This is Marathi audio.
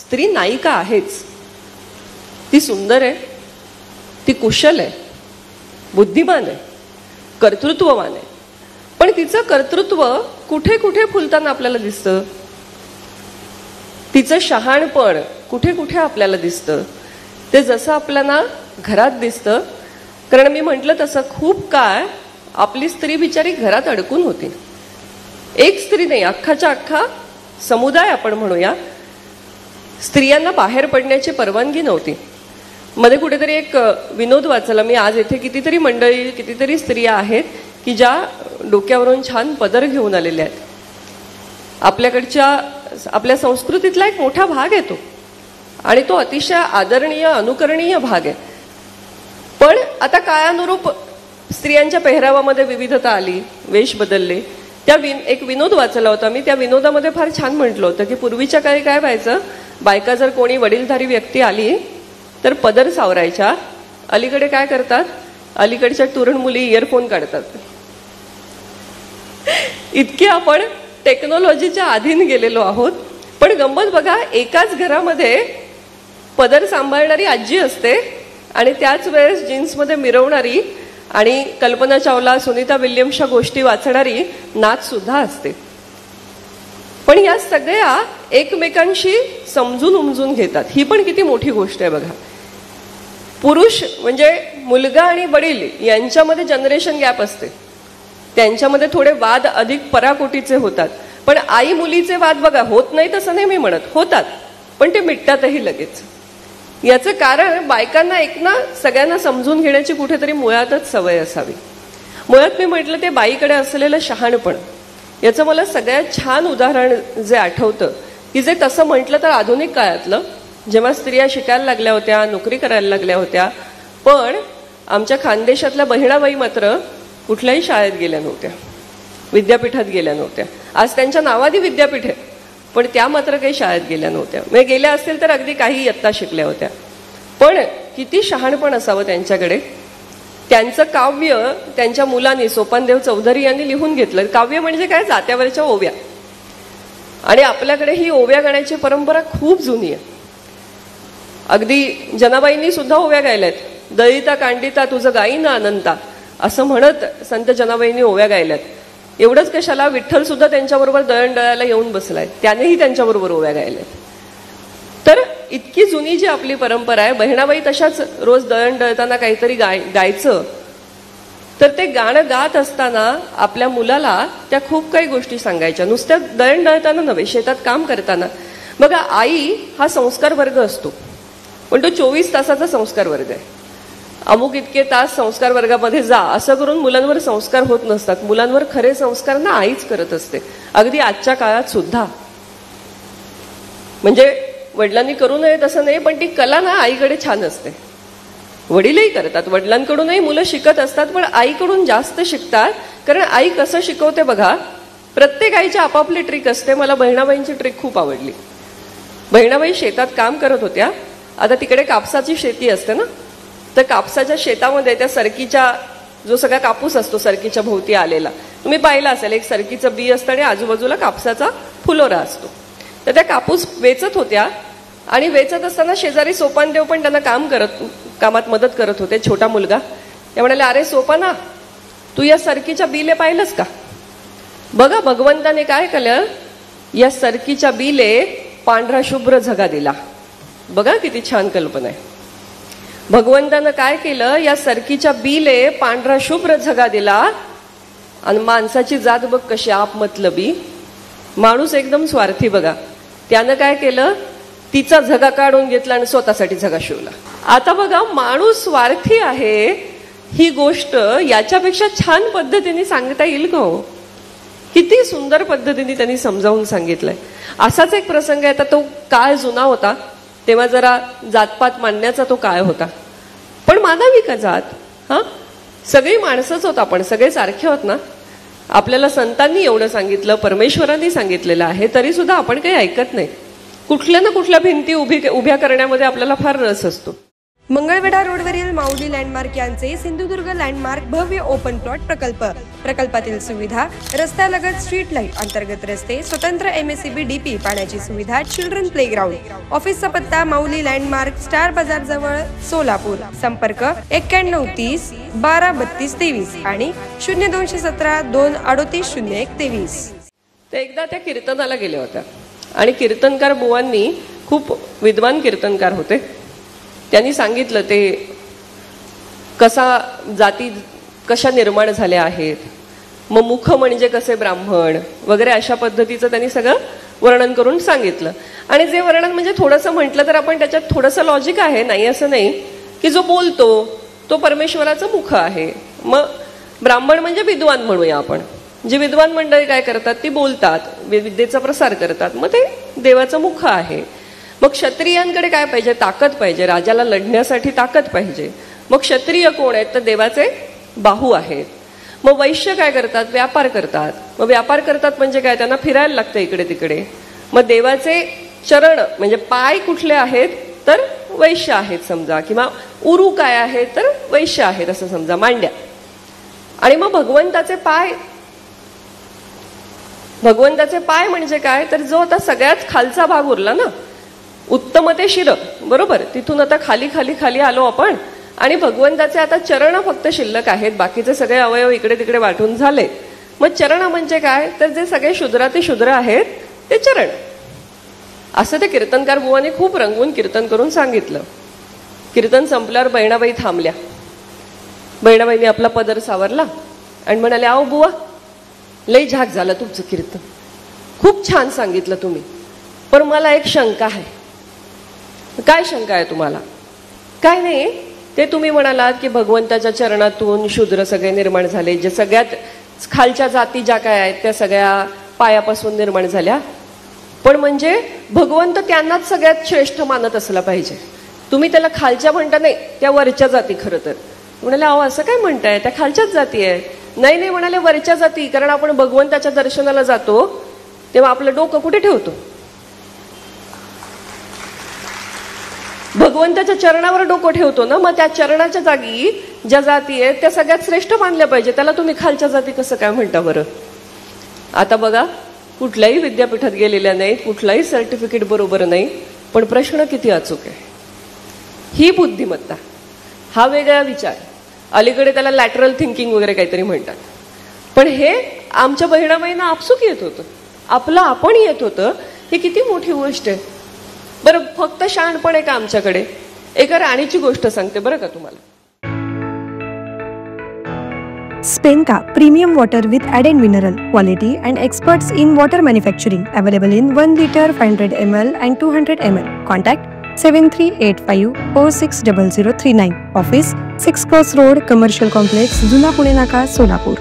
स्त्री नायिका आहेच. ती सुंदर आहे, ती कुशल आहे, बुद्धिमान आहे, कर्तृत्ववान आहे. पण तिचं कर्तृत्व कुठे कुठे फुलताना आपल्याला दिसतं. तिचं शहाणपण कुठे कुठे आपल्याला दिसतं. ते जसं आपल्याला घरात दिसतं, कारण मी म्हटलं तसं खूप काळ आपली स्त्री बिचारी घरात अडकून होती. एक स्त्री नाही, अख्खाच्या अख्खा समुदाय आपण म्हणूया, स्त्रियांना बाहेर पडण्याची परवानगी नव्हती. मध्ये कुठेतरी एक विनोद वाचला मी. आज येथे कितीतरी मंडळी, कितीतरी स्त्रिया आहेत की ज्या डोक्यावरून छान पदर घेऊन आलेल्या आहेत. आपल्या संस्कृतीतला एक मोठा भाग आहे तो, आणि तो अतिशय आदरणीय, अनुकरणीय भाग आहे. पण आता काळानुरूप स्त्रियांच्या पेहरावामध्ये विविधता आली, वेश बदलले. एक विनोद वाचला होता मी. त्या विनोदामध्ये फार छान म्हटलं होतं की पूर्वीच्या काळी काय व्हायचं, बायका जर कोणी वडीलधारी व्यक्ती आली तर पदर सावरायच्या. अलीकडे काय करतात, अलीकडच्या तरुण मुली इयरफोन काढतात. इतके आपण टेक्नॉलॉजीच्या अधीन गेलेलो आहोत. पण गंमत बघा, एकाच घरामध्ये पदर सांभाळणारी आजी असते आणि त्याच वेळेस जीन्समध्ये मिरवणारी आणि कल्पना चावला, सुनीता विल्यम्सच्या गोष्टी वाचणारी नात सुद्धा असते. पण या सगळ्या एकमेकांशी समजून उमजून घेतात. ही पण किती मोठी गोष्ट आहे बघा. पुरुष म्हणजे मुलगा आणि वडील यांच्यामध्ये जनरेशन गॅप असते, त्यांच्यामध्ये थोडे वाद अधिक पराकोटीचे होतात. पण आई मुलीचे वाद बघा होत नाही तसं नाही मी म्हणत, होतात, पण ते मिटतातही लगेच. याचं कारण बायकांना सगळ्यांना समजून घेण्याची कुठेतरी मुळातच सवय असावी. मुळात मी म्हटलं ते बाईकडे असलेलं शहाणपण. याचं मला सगळ्यात छान उदाहरण जे आठवतं की जे तसं म्हटलं तर आधुनिक काळातलं, जेव्हा स्त्रिया शिकायला लागल्या होत्या, नोकरी करायला लागल्या होत्या, पण आमच्या खानदेशातल्या बहिणाबाई मात्र कुठल्याही शाळेत गेल्या नव्हत्या, विद्यापीठात गेल्या नव्हत्या. आज त्यांच्या नावाने विद्यापीठ आहे, पण त्या मात्र काही शाळेत गेल्या नव्हत्या. म्हणजे गेल्या असतील तर अगदी काही इयत्ता शिकल्या होत्या. पण किती शहाणपण असावं त्यांच्याकडे. त्यांचं काव्य त्यांच्या मुलांनी, सोपानदेव चौधरी यांनी लिहून घेतलं. काव्य म्हणजे काय, जात्यावरच्या ओव्या. आणि आपल्याकडे ही ओव्या गाण्याची परंपरा खूप जुनी आहे. अगदी जनाबाईंनी सुद्धा ओव्या गायल्यात. दळिता कांडिता तुझं गाईना अनंता असं म्हणत संत जनाबाईंनी ओव्या गायल्यात. एवढंच कशाला, विठ्ठल सुद्धा त्यांच्याबरोबर दळण दळायला येऊन बसलाय, त्यानेही त्यांच्याबरोबर ओव्या गायल्यात. तर इतकी जुनी जी आपली परंपरा आहे, बहिणाबाई तशाच रोज दळण दळताना काहीतरी गायचं. तर ते गाणं गात असताना आपल्या मुलाला त्या खूप काही गोष्टी सांगायच्या. नुसत्या दळण दळताना नव्हे, शेतात काम करताना. बघा, आई हा संस्कार वर्ग असतो, पण तो 24 तासाचा संस्कार वर्ग आहे. अमुक इतके तास संस्कार वर्गामध्ये जा असं करून मुलांवर संस्कार होत नसतात. मुलांवर खरे संस्कार ना आईच करत असते, अगदी आजच्या काळात सुद्धा. म्हणजे वडिलांनी करू नये तसं नाही, पण ती कला ना आईकडे छान असते. वडीलही करतात, वडिलांकडूनही मुलं शिकत असतात, पण आईकडून जास्त शिकतात. कारण आई कसं शिकवते बघा, प्रत्येक आईची आपापली ट्रिक असते. मला बहिणाबाईंची ट्रिक खूप आवडली. बहिणाबाई शेतात काम करत होत्या. आता तिकडे कापसाची शेती असते ना, तर कापसाच्या शेतामध्ये त्या सरकीच्या, जो सगळा कापूस असतो सरकीच्या भोवती आलेला, तुम्ही पाहिला असेल, एक सरकीचं बी असतं आणि आजूबाजूला कापसाचा फुलोरा असतो. तर त्या कापूस वेचत होत्या आणि वेचत असताना शेजारी सोपानदेव पण त्यांना कामात मदत करत होते, छोटा मुलगा. त्या म्हणाले, अरे सोपाना, तू या सरकीच्या बीले पाहिलंस का? बघा भगवंताने काय केलं, या सरकीच्या बीले पांढरा शुभ्र झगा दिला. बघा किती छान कल्पना आहे. भगवंतानं काय केलं, या सरकीच्या बीले पांढरा शुभ्र झगा दिला. आणि माणसाची जात बघ कशी आपमतलबी. माणूस एकदम स्वार्थी. बघा, त्यानं काय केलं, तिचा झगा काढून घेतला आणि स्वतःसाठी झगा शिवला. आता बघा, माणूस स्वार्थी आहे ही गोष्ट याच्यापेक्षा छान पद्धतीने सांगता येईल का हो? किती सुंदर पद्धतीने त्यांनी समजावून सांगितलंय. असाच एक प्रसंग आहे. आता तो काळ जुना होता, तेव्हा जरा जातपात मानण्याचा तो काळ होता. पण मानावी का जात? सगळी माणसंच होत, आपण सगळे सारखे होत ना. आपल्याला संतांनी एवढं सांगितलं, परमेश्वरांनी सांगितलेलं आहे, तरी सुद्धा आपण काही ऐकत नाही. कुठल्या ना कुठल्या भिंती उभ्या करण्यामध्ये आपल्याला फार रस असतो. मंगळवेढा रोडवरील माऊली लँडमार्क यांचे सिंधुदुर्ग लँडमार्क भव्य ओपन प्लॉट प्रकल्पातील सुविधा, रस्त्यालगत स्ट्रीट लाईट, अंतर्गत रस्ते, स्वतंत्र MSCB DP, पाण्याची सुविधा, चिल्ड्रन प्लेग्राउंड. ऑफिसचा पत्ता माऊली लँडमार्क, स्टार बाजार जवळ, सोलापूर. संपर्क 9130 12 32 23 आणि 0217 2 38 01 23. ते एकदा त्या कीर्तनाला गेल्या होत्या आणि कीर्तनकार बुवांनी, खूप विद्वान कीर्तनकार होते, त्यांनी सांगितलं ते जाती कशा निर्माण झाल्या आहेत, मग मुख म्हणजे कसे ब्राह्मण वगैरे अशा पद्धतीचं त्यांनी सगळं वर्णन करून सांगितलं. आणि जे वर्णन म्हणजे थोडंसं म्हटलं तर आपण त्याच्यात थोडंसं लॉजिक आहे, नाही असं नाही, की जो बोलतो तो परमेश्वराचं मुख आहे. मग ब्राह्मण म्हणजे विद्वान म्हणूया आपण. जी विद्वान मंडळी काय करतात, ती बोलतात, विद्येचा प्रसार करतात, मग ते देवाचं मुख आहे. मग क्षत्रियांकडे काय पाहिजे, ताकद पाहिजे, राजाला लढण्यासाठी ताकद पाहिजे. मग क्षत्रिय कोण आहेत, तर देवाचे बाहू आहेत. मग वैश्य काय करतात, व्यापार करतात. मग व्यापार करतात म्हणजे काय, त्यांना फिरायला लागतं इकडे तिकडे. मग देवाचे चरण म्हणजे पाय कुठले आहेत, तर वैश्य आहेत समजा, किंवा उरू काय आहेत, तर वैश्य आहेत असं समजा, मांड्या. आणि मग भगवंताचे पाय म्हणजे काय, तर जो आता सगळ्यात खालचा भाग उरला ना, उत्तम ते शिर, बरोबर, तिथून आता खाली खाली खाली आलो आपण. आणि भगवंताचे आता चरण फक्त शिल्लक आहेत, बाकीचे सगळे अवयव इकडे तिकडे वाटून झाले. मग चरण म्हणजे काय, तर जे सगळे शूद्राती शूद्र आहेत ते चरण. असं ते कीर्तनकार बुवाने खूप रंगवून कीर्तन करून सांगितलं. कीर्तन संपल्यावर बहिणाबाई थांबल्या. बहिणाबाईंनी आपला पदर सावरला आणि म्हणाले, आओ बुवा, लई झाक झालं तुमचं कीर्तन, खूप छान सांगितलं तुम्ही, पण मला एक शंका आहे. काय शंका आहे तुम्हाला? काय नाही, ते तुम्ही म्हणालात की भगवंताच्या चरणातून शूद्र सगळे निर्माण झाले, जे सगळ्यात खालच्या जाती ज्या काय आहेत त्या सगळ्या पायापासून निर्माण झाल्या, पण म्हणजे भगवंत त्यांनाच सगळ्यात श्रेष्ठ मानत असला पाहिजे. तुम्ही त्याला खालच्या म्हणता, नाही त्या वरच्या जाती. खरं तर म्हणाले, अहो असं काय म्हणताय, त्या खालच्याच जाती आहेत. नाही नाही म्हणाले, वरच्या जाती, कारण आपण भगवंताच्या दर्शनाला जातो तेव्हा आपलं डोकं कुठे ठेवतो, भगवंताच्या चरणावर डोकं ठेवतो ना. मग त्या चरणाच्या जागी ज्या जाती आहेत त्या सगळ्यात श्रेष्ठ मानल्या पाहिजे, त्याला तुम्ही खालच्या जाती कसं काय म्हणता बरं? आता बघा, कुठल्याही विद्यापीठात गेलेल्या नाहीत, कुठलाही सर्टिफिकेट बरोबर नाही, पण प्रश्न किती अचूक आहे. ही बुद्धिमत्ता, हा वेगळा विचार. अलीकडे त्याला लॅटरल थिंकिंग वगैरे काहीतरी म्हणतात, पण हे आमच्या बहिणाबाईंना आपसूक येत होतं, आपलं आपण येत होतं. ही किती मोठी गोष्ट आहे. बरं, फक्त शहाणपण आहे का आमच्याकडे? एका राणीची गोष्ट सांगते बरं का तुम्हाला. Spenka premium water with added mineral quality and experts in water manufacturing, available in 1 liter, 500 ml and 200 ml. Contact 7385460039. Office 6 Cross Road, Commercial Complex, जुना पुणे नाका, सोलापूर.